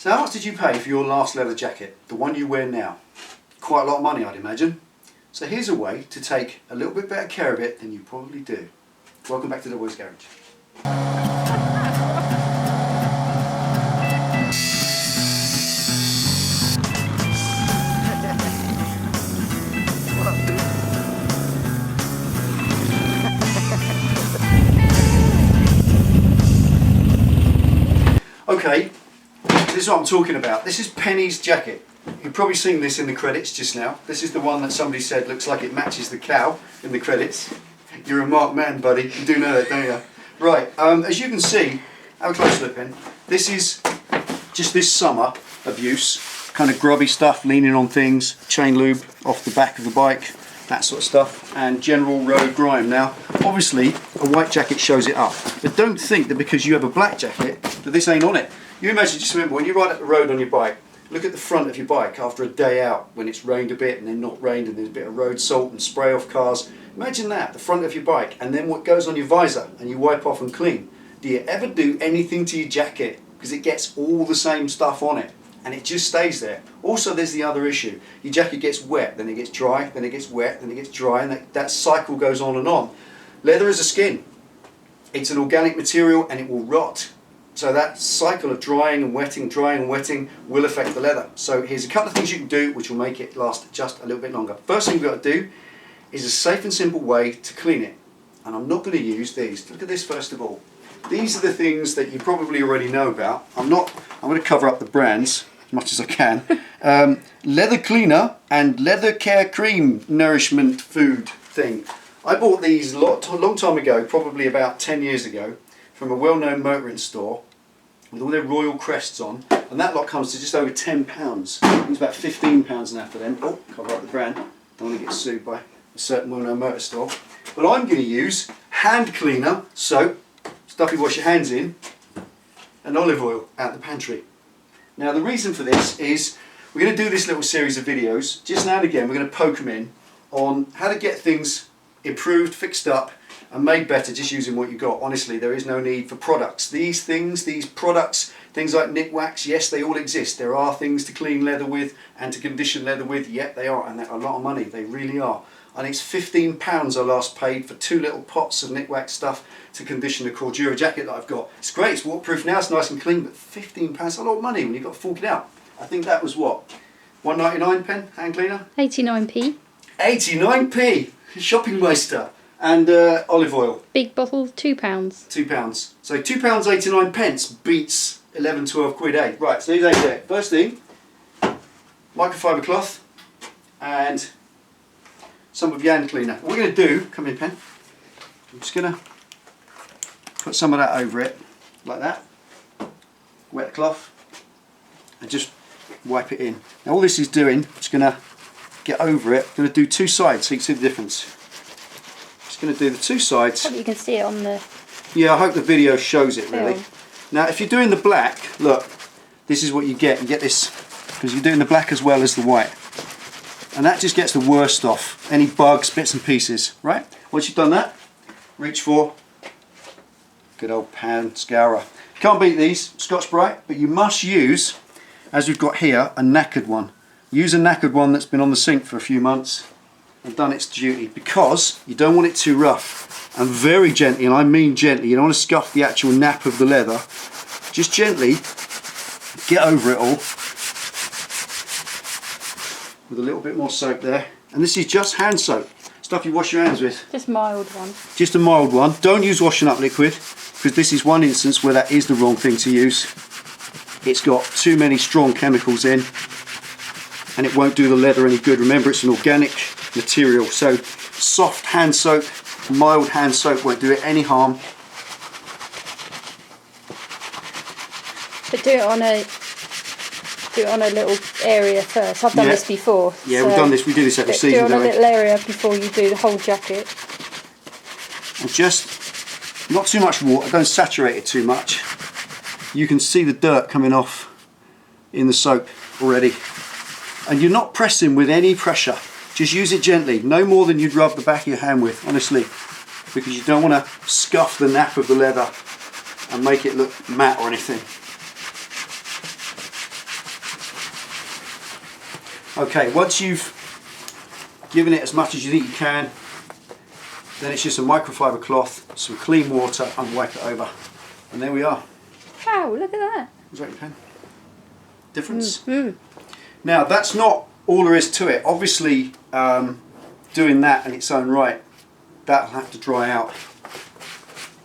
So how much did you pay for your last leather jacket, the one you wear now? Quite a lot of money, I'd imagine. So here's a way to take a little bit better care of it than you probably do. Welcome back to Delboy's Garage. Okay, this is what I'm talking about. This is Penny's jacket. You've probably seen this in the credits just now. This is the one that somebody said looks like it matches the cow in the credits. You're a marked man, buddy. You do know that, don't you? Right, as you can see, have a close look then. This is just this summer of use. Kind of grubby stuff, leaning on things, chain lube off the back of the bike, that sort of stuff, and general road grime. Now, obviously, a white jacket shows it up. But don't think that because you have a black jacket, that this ain't on it. You imagine, just remember, when you ride up the road on your bike, look at the front of your bike after a day out, when it's rained a bit and then not rained and there's a bit of road salt and spray off cars. Imagine that, the front of your bike, and then what goes on your visor and you wipe off and clean. Do you ever do anything to your jacket? Because it gets all the same stuff on it and it just stays there. Also, there's the other issue. Your jacket gets wet, then it gets dry, then it gets wet, then it gets dry, and that cycle goes on and on. Leather is a skin. It's an organic material and it will rot. So that cycle of drying and wetting will affect the leather. So here's a couple of things you can do which will make it last just a little bit longer. First thing we've got to do is a safe and simple way to clean it. And I'm not going to use these. Look at this first of all. These are the things that you probably already know about. I'm going to cover up the brands as much as I can. Leather cleaner and leather care cream nourishment food thing. I bought these a long time ago, probably about 10 years ago, from a well-known motoring store with all their royal crests on, and that lot comes to just over £10. It's about £15 now for them. Oh, cover up the brand. Don't want to get sued by a certain well-known motor store. But I'm going to use hand cleaner, soap, stuff you wash your hands in, and olive oil out the pantry. Now the reason for this is we're going to do this little series of videos. Just now and again we're going to poke them in on how to get things improved, fixed up, and made better just using what you got. Honestly, there is no need for products. These things, these products, things like nick wax, yes, they all exist. There are things to clean leather with and to condition leather with. Yep, they are, and they're a lot of money. They really are. I think it's £15 I last paid for 2 little pots of nick wax stuff to condition the Cordura jacket that I've got. It's great, it's waterproof now, it's nice and clean, but £15 is a lot of money when you've got to fork it out. I think that was what? 1.99 pen, hand cleaner? 89p. 89p! Shopping waster. And olive oil. Big bottle, £2. £2. So £2.89 beats 11, 12 quid, eh? Right, so these ain't there. First thing, microfiber cloth and some of your hand cleaner. What we're going to do, come in pen, I'm just going to put some of that over it, like that. Wet the cloth and just wipe it in. Now all this is doing, I'm just going to get over it. I'm going to do 2 sides so you can see the difference. Going to do the 2 sides. I hope you can see it on the... Yeah, I hope the video shows it really. Now if you're doing the black, look, this is what you get. You get this, because you're doing the black as well as the white. And that just gets the worst off. Any bugs, bits and pieces, right? Once you've done that, reach for good old pan scourer. Can't beat these, Scotch-Brite, but you must use, as we've got here, a knackered one. Use a knackered one that's been on the sink for a few months and done its duty, because you don't want it too rough. And very gently, and I mean gently, you don't want to scuff the actual nap of the leather. Just gently get over it all with a little bit more soap there. And this is just hand soap, stuff you wash your hands with. Just mild one. Just a mild one. Don't use washing up liquid, because this is one instance where that is the wrong thing to use. It's got too many strong chemicals in and it won't do the leather any good. Remember, it's an organic material, so soft hand soap, mild hand soap won't do it any harm. But do it on a little area first. I've done this before. Yeah, so we've done this. We do this every season. Do it on a little area before you do the whole jacket. And just not too much water. Don't saturate it too much. You can see the dirt coming off in the soap already. And you're not pressing with any pressure. Just use it gently, no more than you'd rub the back of your hand with, honestly, because you don't want to scuff the nap of the leather and make it look matte or anything. Okay, once you've given it as much as you think you can, then it's just a microfiber cloth, some clean water, and wipe it over. And there we are. Wow, look at that. Was that your pen? Difference? Now, that's not all there is to it. Obviously, doing that in its own right, that'll have to dry out.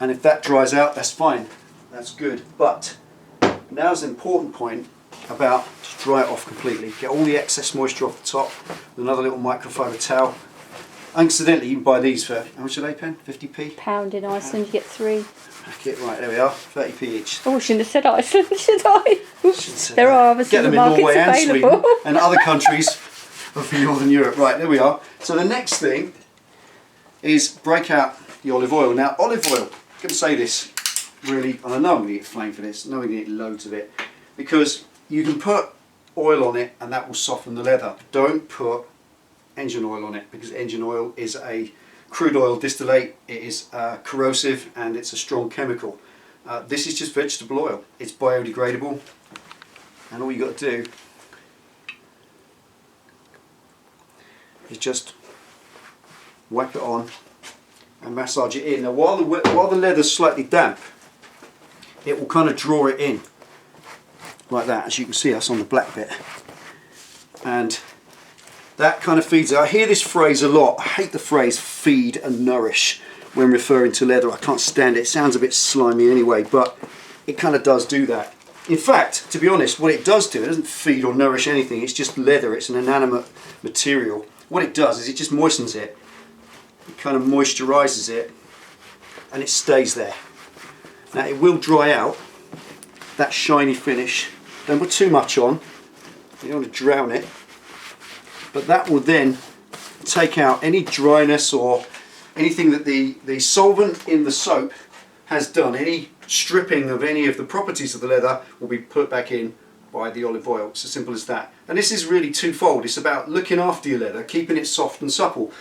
And if that dries out, that's fine. That's good. But now's the important point about to dry it off completely. Get all the excess moisture off the top with another little microfiber towel. Incidentally, you can buy these for, how much are they, Pen? 50p? Pound in Iceland, you get 3. Okay, right, there we are, 30p each. Oh, I shouldn't have said Iceland, should I? Oops. There There are other Get them in Norway supermarkets and available. Sweden and other countries of Northern Europe. Right, there we are. So the next thing is break out the olive oil. Now, olive oil, I'm going to say this really, and I know I'm going to get flamed for this, I know I'm going to get loads of it, because you can put oil on it and that will soften the leather. Don't put engine oil on it, because engine oil is a crude oil distillate, it is corrosive and it's a strong chemical. This is just vegetable oil. It's biodegradable, and all you got to do is just wipe it on and massage it in. Now while the leather's slightly damp, it will kind of draw it in like that, as you can see us on the black bit, and that kind of feeds it. I hear this phrase a lot. I hate the phrase feed and nourish when referring to leather. I can't stand it. It sounds a bit slimy anyway, but it kind of does do that. In fact, to be honest, what it does do, it doesn't feed or nourish anything. It's just leather. It's an inanimate material. What it does is it just moistens it. It kind of moisturizes it, and it stays there. Now it will dry out, that shiny finish. Don't put too much on. You don't want to drown it. But that will then take out any dryness or anything that the solvent in the soap has done. Any stripping of any of the properties of the leather will be put back in by the olive oil. It's as simple as that. And this is really twofold. It's about looking after your leather, keeping it soft and supple.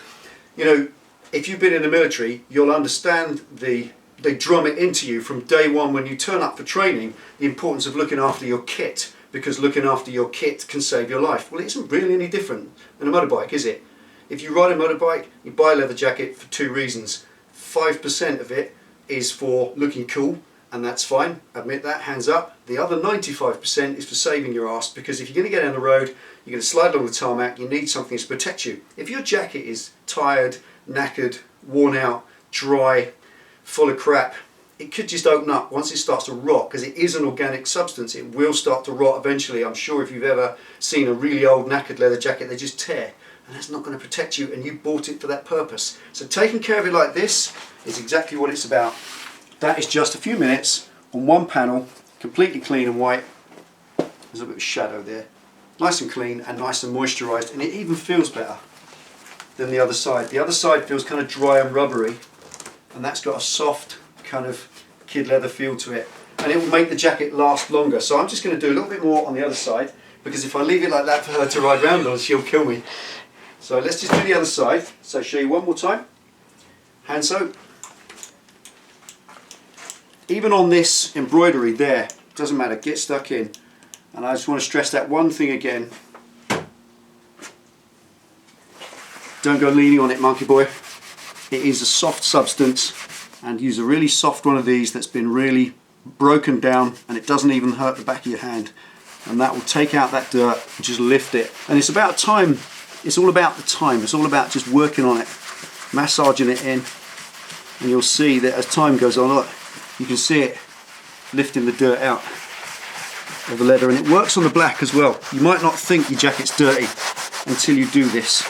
You know, if you've been in the military, you'll understand they drum it into you from day one when you turn up for training, the importance of looking after your kit, because looking after your kit can save your life. Well, it isn't really any different than a motorbike, is it? If you ride a motorbike, you buy a leather jacket for 2 reasons. 5% of it is for looking cool, and that's fine, admit that, hands up. The other 95% is for saving your ass, because if you're going to get down the road, you're going to slide along the tarmac, you need something to protect you. If your jacket is tired, knackered, worn out, dry, full of crap, it could just open up once it starts to rot, because it is an organic substance. It will start to rot eventually. I'm sure if you've ever seen a really old knackered leather jacket, they just tear, and that's not going to protect you, and you bought it for that purpose. So taking care of it like this is exactly what it's about. That is just a few minutes on one panel, completely clean and white. There's a bit of shadow there. Nice and clean and nice and moisturised, and it even feels better than the other side. The other side feels kind of dry and rubbery, and that's got a soft kind of kid leather feel to it, and it will make the jacket last longer. So I'm just going to do a little bit more on the other side, because if I leave it like that for her to ride round on, she'll kill me. So let's just do the other side. So show you one more time. Hand soap. Even on this embroidery there, doesn't matter, get stuck in. And I just want to stress that one thing again. Don't go leaning on it, monkey boy. It is a soft substance, and use a really soft one of these that's been really broken down, and it doesn't even hurt the back of your hand. And that will take out that dirt and just lift it. And it's about time, it's all about the time, it's all about just working on it, massaging it in, and you'll see that as time goes on, look, you can see it lifting the dirt out of the leather, and it works on the black as well. You might not think your jacket's dirty until you do this.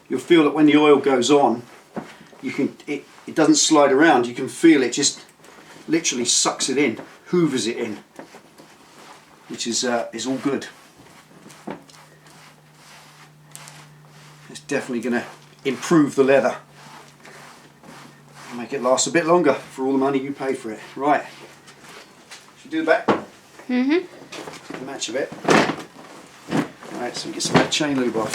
You'll feel that when the oil goes on, it doesn't slide around. You can feel it just literally sucks it in, hoovers it in, which is all good. It's definitely going to improve the leather. Make it last a bit longer for all the money you paid for it. Right. Should we do the back? Mm-hmm. Match a bit. Right, so we get some of that chain lube off.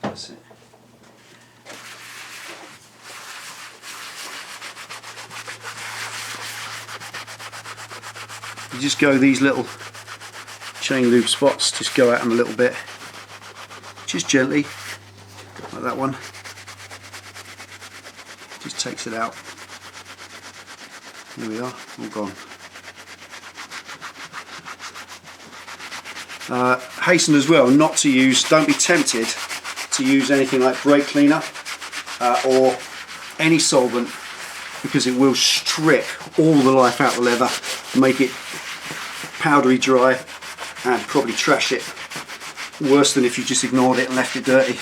That's it. You just go these little chain lube spots, just go at them a little bit, just gently, like that one. Just takes it out. There we are, all gone. Hasten as well not to use, don't be tempted to use anything like brake cleaner or any solvent, because it will strip all the life out of the leather, make it powdery dry and probably trash it. Worse than if you just ignored it and left it dirty.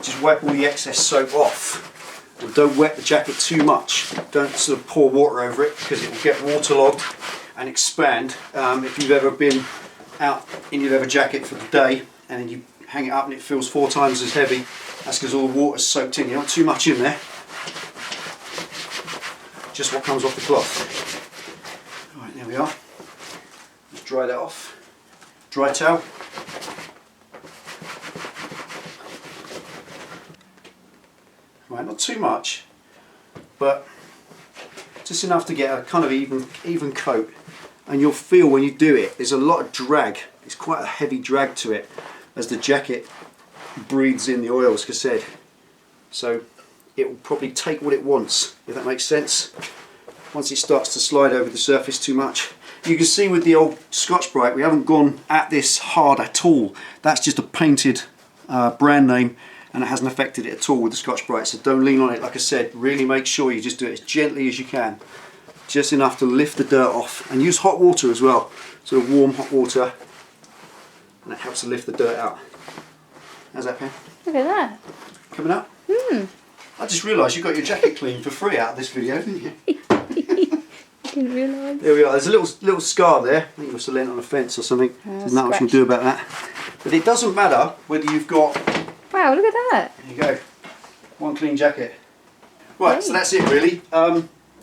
Just wipe all the excess soap off. And don't wet the jacket too much. Don't sort of pour water over it, because it will get waterlogged and expand. If you've ever been out in your leather jacket for the day and then you hang it up and it feels 4 times as heavy, that's because all the water's soaked in. You don't want too much in there. Just what comes off the cloth. Alright, there we are. Let's dry that off. Dry towel. Right, not too much, but just enough to get a kind of even coat. And you'll feel when you do it, there's a lot of drag. It's quite a heavy drag to it as the jacket breathes in the oil, as I said. So it will probably take what it wants, if that makes sense. Once it starts to slide over the surface too much. You can see with the old Scotch-Brite, we haven't gone at this hard at all. That's just a painted brand name, and it hasn't affected it at all with the Scotch-Brite, so don't lean on it. Like I said, really make sure you just do it as gently as you can, just enough to lift the dirt off, and use hot water as well, sort of warm hot water, and it helps to lift the dirt out. How's that, Pen? Look at that. Coming up? I just realised you got your jacket cleaned for free out of this video, didn't you? I didn't realise. There we are. There's a little scar there. I think you must have leant on a fence or something. There's not much you can do about that. But it doesn't matter whether you've got... Wow, look at that. There you go. One clean jacket. Right, so that's it really.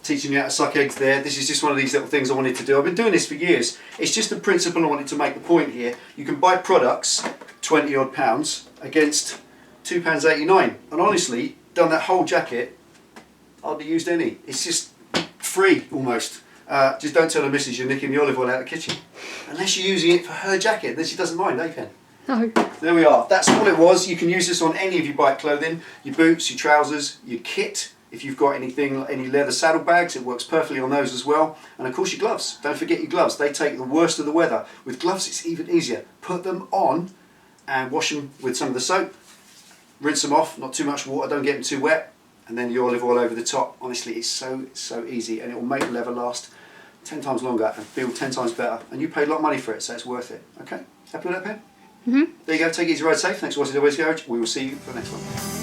Teaching you how to suck eggs there. This is just one of these little things I wanted to do. I've been doing this for years. It's just the principle I wanted to make the point here. You can buy products, 20 odd pounds, against £2.89. And honestly, done that whole jacket, hardly used any. It's just free almost. Just don't tell the missus you're nicking the olive oil out of the kitchen. Unless you're using it for her jacket, then she doesn't mind, eh, Pen? No. There we are. That's all it was. You can use this on any of your bike clothing, your boots, your trousers, your kit. If you've got anything, any leather saddlebags, it works perfectly on those as well. And of course your gloves. Don't forget your gloves. They take the worst of the weather. With gloves it's even easier. Put them on and wash them with some of the soap. Rinse them off, not too much water, don't get them too wet. And then the olive oil over the top. Honestly, it's so easy, and it will make the leather last 10 times longer and feel 10 times better. And you paid a lot of money for it, so it's worth it. Okay? Happy with that, Pen? There you go. Take it easy, ride safe. Thanks for watching Delboy's Garage. We will see you for the next one.